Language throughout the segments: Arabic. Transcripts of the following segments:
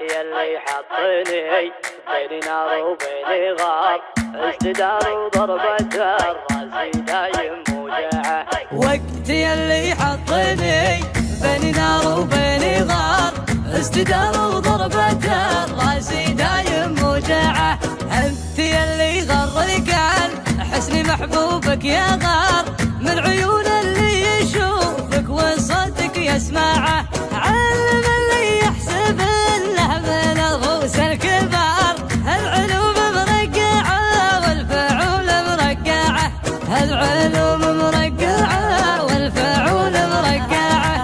يلي حطني بين نار وبين غار، ازددار وضربة الراس دايم موجعه. وقت يلي حطني بين نار وبين غار، ازددار وضربة الراس دايم موجعه. انت يلي غر القلب حسن محبوبك يا غار، من عيون اللي يشوفك وصوتك يسمعه. علم اللي يحسب له من الروس الكبار، العلوم مرقعه والفعول مرقعه، العلوم مرقعه والفعول مرقعه.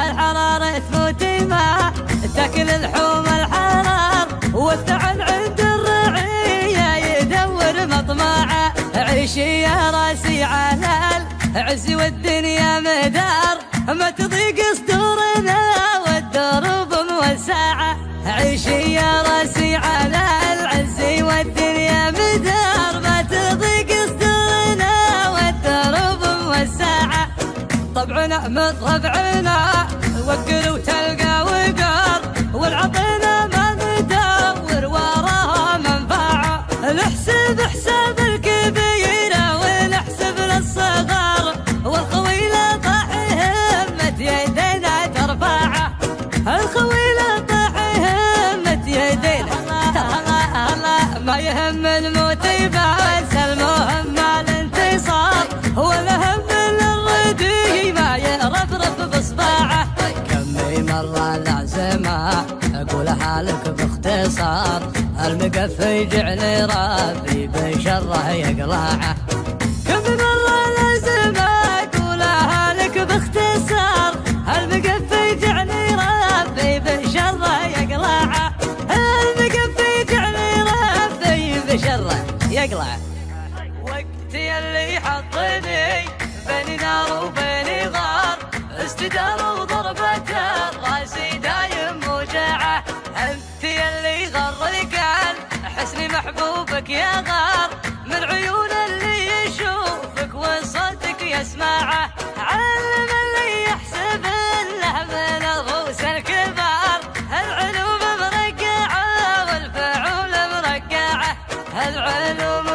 الحرارة تفوت ما تاكل اللحوم الحرار، والثعن عند الرعية يدور مطمعه. عيشي يا راسي على العز والدنيا مدار، ما تضيق صدورنا والدروب موسعه. عيشي يا راسي على العز والدنيا مدار، ما تضيق صدورنا والدروب موسعه. طبعنا من ربعنا وقر وتلقى وقار، والعطينا ما ندور وراها منفعه. نحسب حساب الكبير ونحسب للصغار، والخويله طاح همة يدينا ترفعه. الخويله طاح همة يدينا الله ما يهم الموت بس المهم الانتصار، والهم للردي ما يرفرف بصباعه. كمي مرة العزمة اقولها لك باختصار، المقفي جعلي ربي بشره يقلعه. كمي مرة العزمة اقولها لك باختصار، المقفي جعلي ربي بشره يقلعه. المقفي جعلي ربي بشره يقلعه. وقت يلي حطني بين نار وبين غار، ازددار وضربة الراس دايم موجعه. انت يلي غر القلب حسن محبوبك يا غار، من عيون اللي يشوفك وصوتك يسمعه. علم اللي يحسب له من الروس الكبار، العلوم مرقعه والفعول مرقعه، العلوم